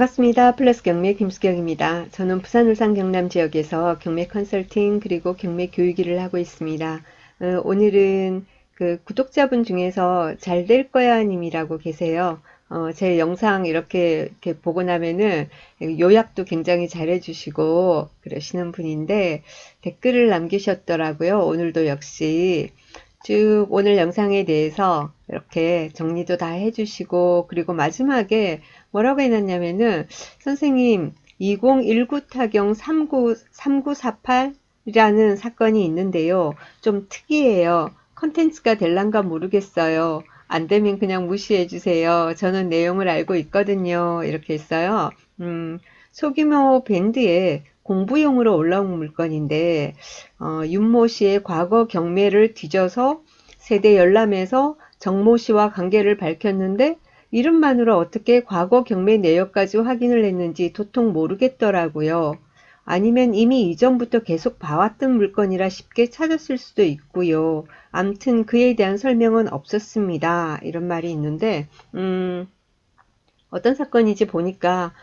반갑습니다. 플러스 경매 김수경입니다. 저는 부산, 울산, 경남 지역에서 경매 컨설팅 그리고 경매 교육 일을 하고 있습니다. 오늘은 그 구독자분 중에서 잘 될 거야 님이라고 계세요. 제 영상 이렇게 보고 나면은 요약도 굉장히 잘 해주시고 그러시는 분인데 댓글을 남기셨더라고요. 오늘도 역시 쭉 오늘 영상에 대해서 이렇게 정리도 다 해주시고, 그리고 마지막에 뭐라고 해놨냐면은, 선생님, 2019 타경 3948이라는 사건이 있는데요. 좀 특이해요. 컨텐츠가 될란가 모르겠어요. 안 되면 그냥 무시해 주세요. 저는 내용을 알고 있거든요. 이렇게 했어요. 소규모 밴드에 공부용으로 올라온 물건인데, 윤모 씨의 과거 경매를 뒤져서 세대 열람해서 정모 씨와 관계를 밝혔는데, 이름만으로 어떻게 과거 경매 내역까지 확인을 했는지 도통 모르겠더라고요. 아니면 이미 이전부터 계속 봐왔던 물건이라 쉽게 찾았을 수도 있고요. 암튼 그에 대한 설명은 없었습니다. 이런 말이 있는데, 어떤 사건인지 보니까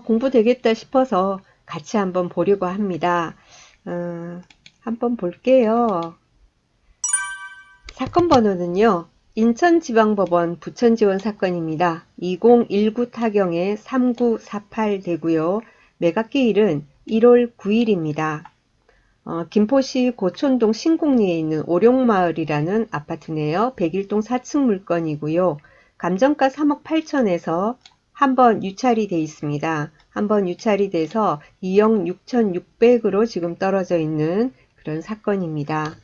공부되겠다 싶어서 같이 한번 보려고 합니다. 한번 볼게요. 사건 번호는요. 인천지방법원 부천지원 사건입니다. 2019 타경의 3948 되고요. 매각기일은 1월 9일입니다. 김포시 고촌동 신곡리에 있는 오룡마을이라는 아파트네요. 101동 4층 물건이고요. 감정가 3억 8천에서 한번 유찰이 돼 있습니다. 한번 유찰이 돼서 2억 6,600으로 지금 떨어져 있는 그런 사건입니다.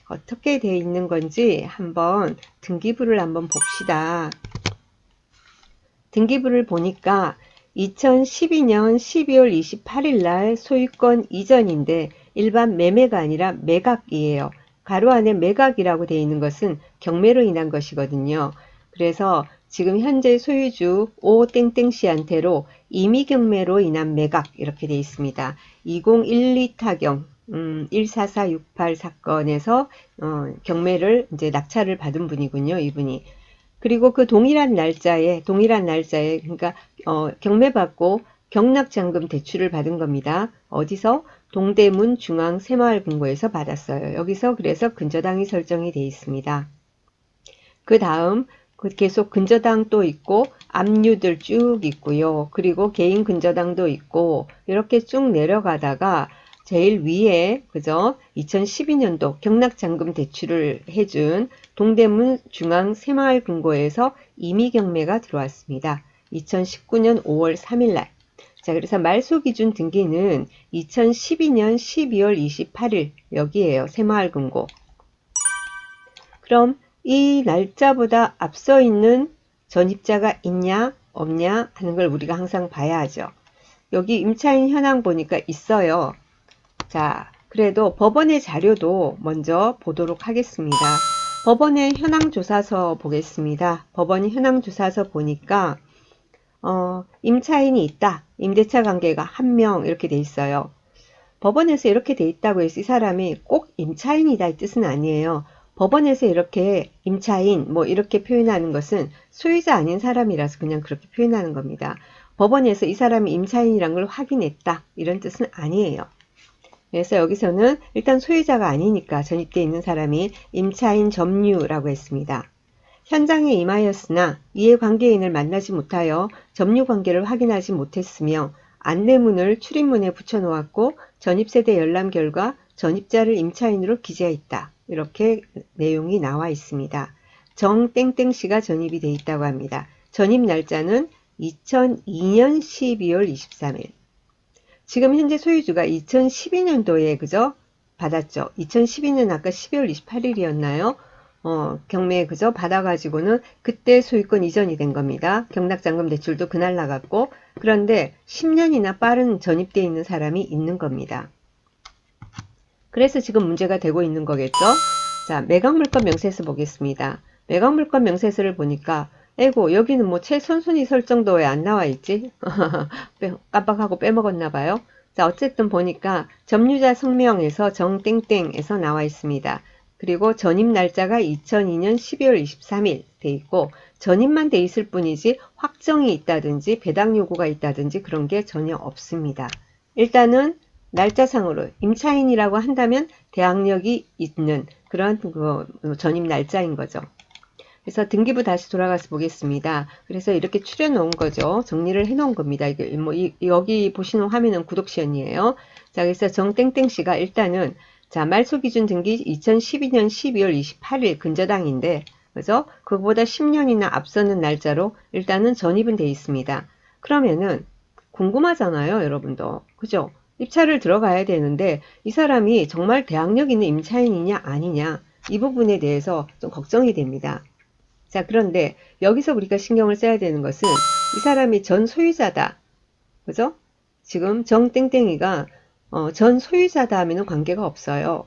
어떻게 돼 있는 건지 한번 등기부를 한번 봅시다. 등기부를 보니까 2012년 12월 28일 날 소유권 이전인데 일반 매매가 아니라 매각이에요. 가로 안에 매각이라고 되어 있는 것은 경매로 인한 것이거든요. 그래서 지금 현재 소유주 오땡땡씨한테로 임의경매로 인한 매각 이렇게 되어 있습니다. 2012 타경 14468 사건에서 경매를 이제 낙찰을 받은 분이군요. 이분이. 그리고 그 동일한 날짜에 그러니까 경매받고 경락잔금 대출을 받은 겁니다. 어디서? 동대문 중앙 새마을금고에서 받았어요. 여기서 그래서 근저당이 설정이 되어 있습니다. 그 다음 계속 근저당 또 있고 압류들 쭉 있고요. 그리고 개인 근저당도 있고 이렇게 쭉 내려가다가 제일 위에 그죠? 2012년도 경락잔금 대출을 해준 동대문 중앙 새마을금고에서 임의경매가 들어왔습니다. 2019년 5월 3일날. 자, 그래서 말소기준 등기는 2012년 12월 28일 여기에요. 새마을금고. 그럼 이 날짜보다 앞서 있는 전입자가 있냐 없냐 하는 걸 우리가 항상 봐야 하죠. 여기 임차인 현황 보니까 있어요. 자, 그래도 법원의 자료도 먼저 보도록 하겠습니다. 법원의 현황조사서 보겠습니다. 법원의 현황조사서 보니까 임차인이 있다. 임대차 관계가 1명 이렇게 돼 있어요. 법원에서 이렇게 돼 있다고 해서 이 사람이 꼭 임차인이다 이 뜻은 아니에요. 법원에서 이렇게 임차인 뭐 이렇게 표현하는 것은 소유자 아닌 사람이라서 그냥 그렇게 표현하는 겁니다. 법원에서 이 사람이 임차인이란 걸 확인했다 이런 뜻은 아니에요. 그래서 여기서는 일단 소유자가 아니니까 전입되어 있는 사람이 임차인 점유라고 했습니다. 현장에 임하였으나 이해관계인을 만나지 못하여 점유관계를 확인하지 못했으며 안내문을 출입문에 붙여놓았고 전입세대 열람 결과 전입자를 임차인으로 기재했다. 이렇게 내용이 나와 있습니다. 정땡땡씨가 전입이 돼 있다고 합니다. 전입 날짜는 2002년 12월 23일. 지금 현재 소유주가 2012년도에 그죠? 받았죠. 2012년 아까 12월 28일이었나요? 경매 그죠? 받아가지고는 그때 소유권 이전이 된 겁니다. 경락잔금 대출도 그날 나갔고 그런데 10년이나 빠른 전입되어 있는 사람이 있는 겁니다. 그래서 지금 문제가 되고 있는 거겠죠? 자, 매각물건 명세서 보겠습니다. 매각물건 명세서를 보니까 에고 여기는 뭐 최선순위 설정도 왜 안 나와 있지? 깜빡하고 빼먹었나 봐요. 자, 어쨌든 보니까 점유자 성명에서 정땡땡에서 나와 있습니다. 그리고 전입 날짜가 2002년 12월 23일 돼 있고 전입만 돼 있을 뿐이지 확정이 있다든지 배당 요구가 있다든지 그런 게 전혀 없습니다. 일단은 날짜상으로 임차인이라고 한다면 대항력이 있는 그런 전입 날짜인 거죠. 그래서 등기부 다시 돌아가서 보겠습니다. 그래서 이렇게 추려 놓은 거죠. 정리를 해 놓은 겁니다. 이게 여기 보시는 화면은 구독시연이에요. 자, 그래서 정땡땡 씨가 일단은 자, 말소 기준 등기 2012년 12월 28일 근저당인데 그죠? 그거보다 10년이나 앞서는 날짜로 일단은 전입은 돼 있습니다. 그러면은 궁금하잖아요, 여러분도. 그죠? 입찰을 들어가야 되는데 이 사람이 정말 대항력 있는 임차인이냐 아니냐 이 부분에 대해서 좀 걱정이 됩니다. 자, 그런데 여기서 우리가 신경을 써야 되는 것은 이 사람이 전 소유자다. 그죠? 지금 정땡땡이가 전 소유자다 하면은 관계가 없어요.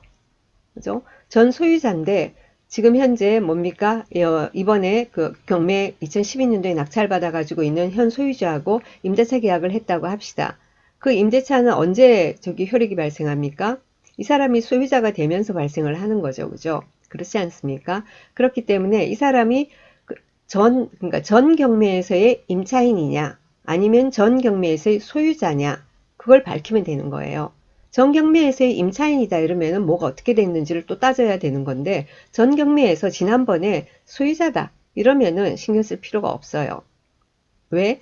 그죠? 전 소유자인데 지금 현재 뭡니까? 이번에 그 경매 2012년도에 낙찰받아 가지고 있는 현 소유주하고 임대차 계약을 했다고 합시다. 그 임대차는 언제 저기 효력이 발생합니까? 이 사람이 소유자가 되면서 발생을 하는 거죠. 그죠? 그렇지 않습니까? 그렇기 때문에 이 사람이 그러니까 전 경매에서의 임차인이냐 아니면 전 경매에서의 소유자냐 그걸 밝히면 되는 거예요. 전 경매에서의 임차인이다 이러면은 뭐가 어떻게 됐는지를 또 따져야 되는 건데 전 경매에서 지난번에 소유자다 이러면은 신경 쓸 필요가 없어요. 왜?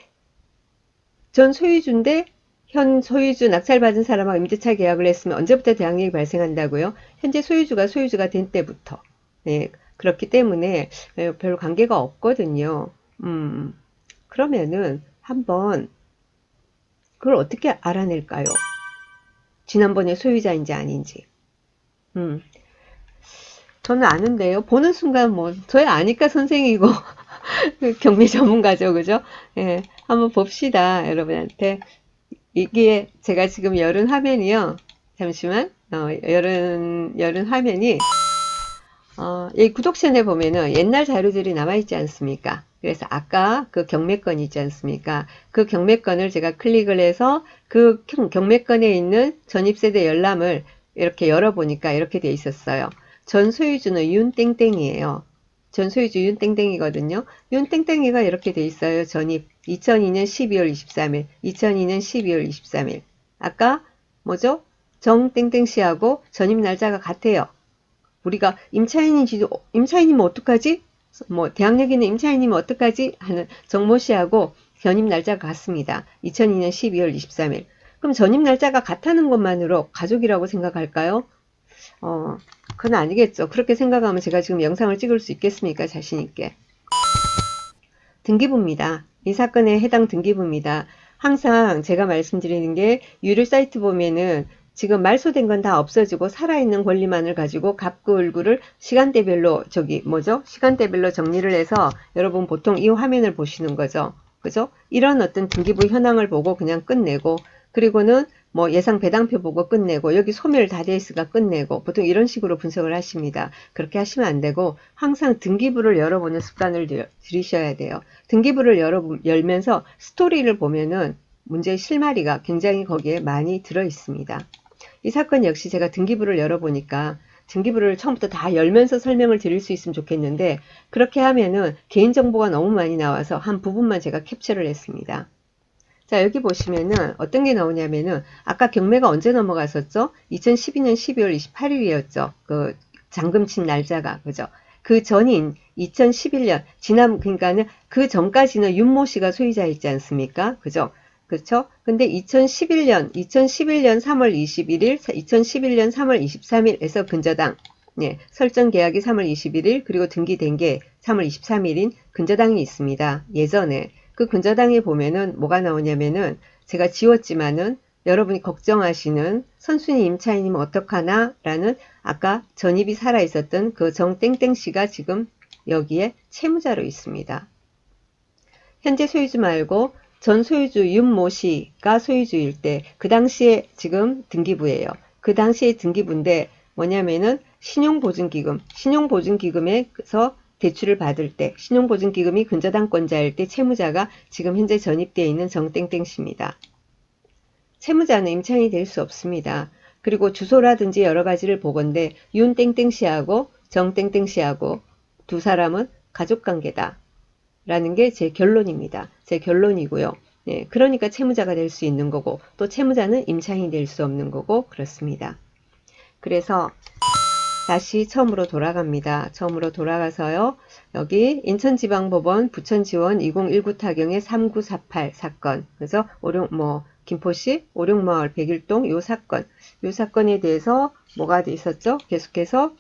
전 소유주인데 현 소유주 낙찰받은 사람하고 임대차 계약을 했으면 언제부터 대항력이 발생한다고요? 현재 소유주가 된 때부터. 네, 그렇기 때문에 별 관계가 없거든요. 그러면은 한번 그걸 어떻게 알아낼까요? 지난번에 소유자인지 아닌지. 음, 저는 아는데요. 보는 순간 뭐 저야 아니까 선생이고 경매 전문가죠, 그죠? 예, 한번 봅시다, 여러분한테. 이게 제가 지금 열은 화면이요. 잠시만. 열은 화면이 이 구독천에 보면은 옛날 자료들이 남아있지 않습니까? 그래서 아까 그 경매권 있지 않습니까? 그 경매권을 제가 클릭을 해서 그 경매권에 있는 전입세대 열람을 이렇게 열어보니까 이렇게 돼 있었어요. 전 소유주는 윤땡땡이에요. 전 소유주 윤땡땡이거든요. 윤땡땡이가 이렇게 돼 있어요. 전입 2002년 12월 23일, 2002년 12월 23일. 아까 뭐죠? 정땡땡 씨하고 전입 날짜가 같아요. 우리가 임차인이면 어떡하지? 뭐 대학력 있는 임차인이면 어떡하지? 하는 정모 씨하고 전입 날짜가 같습니다. 2002년 12월 23일. 그럼 전입 날짜가 같다는 것만으로 가족이라고 생각할까요? 그건 아니겠죠. 그렇게 생각하면 제가 지금 영상을 찍을 수 있겠습니까? 자신 있게. 등기부입니다. 이 사건에 해당 등기부입니다. 항상 제가 말씀드리는 게 유료 사이트 보면은 지금 말소된 건 다 없어지고 살아있는 권리만을 가지고 갑구 을구를 시간대별로 시간대별로 정리를 해서 여러분 보통 이 화면을 보시는 거죠. 그죠? 이런 어떤 등기부 현황을 보고 그냥 끝내고 그리고는 뭐 예상 배당표 보고 끝내고 여기 소멸 다 돼 있으니까 끝내고 보통 이런 식으로 분석을 하십니다. 그렇게 하시면 안 되고 항상 등기부를 열어보는 습관을 들이셔야 돼요. 등기부를 열면서 스토리를 보면은 문제의 실마리가 굉장히 거기에 많이 들어 있습니다. 이 사건 역시 제가 등기부를 열어보니까 등기부를 처음부터 다 열면서 설명을 드릴 수 있으면 좋겠는데 그렇게 하면은 개인정보가 너무 많이 나와서 한 부분만 제가 캡처를 했습니다. 자, 여기 보시면은 어떤 게 나오냐면은 아까 경매가 언제 넘어갔었죠? 2012년 12월 28일이었죠. 그 잔금 친 날짜가. 그죠? 그 전인 2011년 그러니까는 그 전까지는 윤모 씨가 소유자였지 않습니까? 그죠? 그렇죠? 근데 2011년 3월 21일, 2011년 3월 23일에서 근저당 설정 계약이 3월 21일 그리고 등기된 게 3월 23일인 근저당이 있습니다. 예전에 그 근저당에 보면은 뭐가 나오냐면은 제가 지웠지만은 여러분이 걱정하시는 선순위 임차인이면 어떡하나 라는 아까 전입이 살아있었던 그 정땡땡 씨가 지금 여기에 채무자로 있습니다. 현재 소유주 말고 전 소유주 윤모 씨가 소유주일 때 그 당시에 지금 등기부예요. 그 당시에 등기부인데 뭐냐면은 신용보증기금에서 대출을 받을 때 신용보증기금이 근저당권자일 때 채무자가 지금 현재 전입되어 있는 정땡땡 씨입니다. 채무자는 임차인이 될 수 없습니다. 그리고 주소라든지 여러 가지를 보건대 윤땡땡 씨하고 정땡땡 씨하고 두 사람은 가족관계다. 라는 게 제 결론입니다. 제 결론이고요. 네, 그러니까 채무자가 될 수 있는 거고 또 채무자는 임차인이 될 수 없는 거고 그렇습니다. 그래서 다시 처음으로 돌아갑니다. 처음으로 돌아가서요. 여기 인천지방법원 부천지원 2019 타경의 3948 사건. 그래서 김포시 오룡마을 백일동 요 사건에 대해서 뭐가 있었죠? 계속해서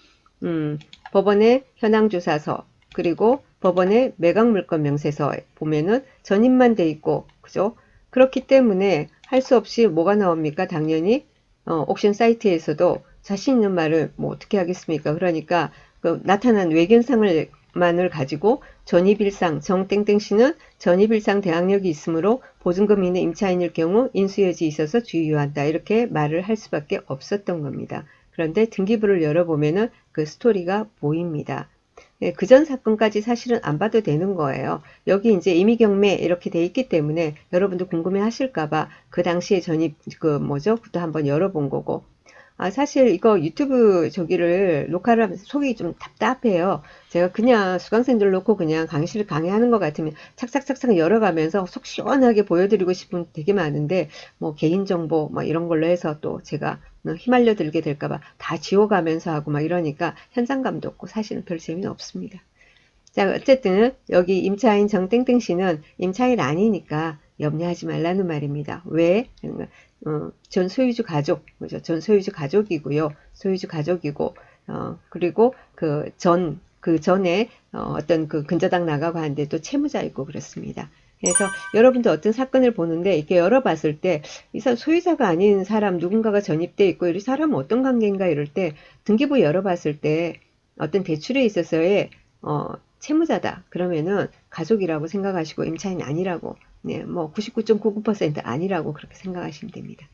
법원의 현황조사서 그리고 법원의 매각물건 명세서에 보면은 전입만 돼 있고 그죠? 그렇기 때문에 할 수 없이 뭐가 나옵니까? 당연히 옥션 사이트에서도 자신 있는 말을 뭐 어떻게 하겠습니까? 그러니까 그 나타난 외견상만을 가지고 전입일상 정땡땡 씨는 전입일상 대항력이 있으므로 보증금 있는 임차인일 경우 인수여지 있어서 주의요한다 이렇게 말을 할 수밖에 없었던 겁니다. 그런데 등기부를 열어보면은 그 스토리가 보입니다. 예, 그전 사건까지 사실은 안 봐도 되는 거예요. 여기 이제 임의경매 이렇게 돼 있기 때문에 여러분도 궁금해 하실까봐 그 당시에 전입 그것도 한번 열어본 거고 사실 이거 유튜브 저기를 녹화를 하면서 속이 좀 답답해요. 제가 그냥 수강생들 놓고 그냥 강의실을 강의하는 것 같으면 착착착착 열어가면서 속 시원하게 보여드리고 싶은 되게 많은데 뭐 개인정보 뭐 이런 걸로 해서 또 제가 휘말려 들게 될까봐 다 지워가면서 하고 막 이러니까 현장감도 없고 사실은 별 재미는 없습니다. 자, 어쨌든 여기 임차인 정땡땡 씨는 임차인 아니니까 염려하지 말라는 말입니다. 왜? 전 소유주 가족, 그죠? 전 소유주 가족이고요. 소유주 가족이고, 그리고 그 전에 어떤 그 근저당 나가고 하는데 또 채무자 있고 그렇습니다. 그래서 여러분도 어떤 사건을 보는데 이렇게 열어봤을 때 이 소유자가 아닌 사람 누군가가 전입돼 있고 이 사람은 어떤 관계인가 이럴 때 등기부 열어봤을 때 어떤 대출에 있어서의 채무자다. 그러면은 가족이라고 생각하시고 임차인 아니라고, 네, 뭐 99.99% 아니라고 그렇게 생각하시면 됩니다.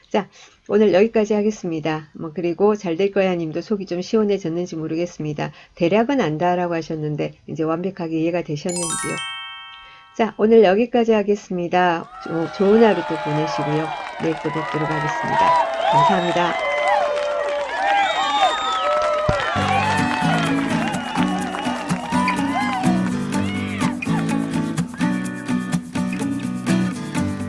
자, 오늘 여기까지 하겠습니다. 그리고 잘 될 거야 님도 속이 좀 시원해졌는지 모르겠습니다. 대략은 안다라고 하셨는데 이제 완벽하게 이해가 되셨는지요? 자, 오늘 여기까지 하겠습니다. 좋은 하루 또 보내시고요. 내일 또 뵙도록 하겠습니다. 감사합니다.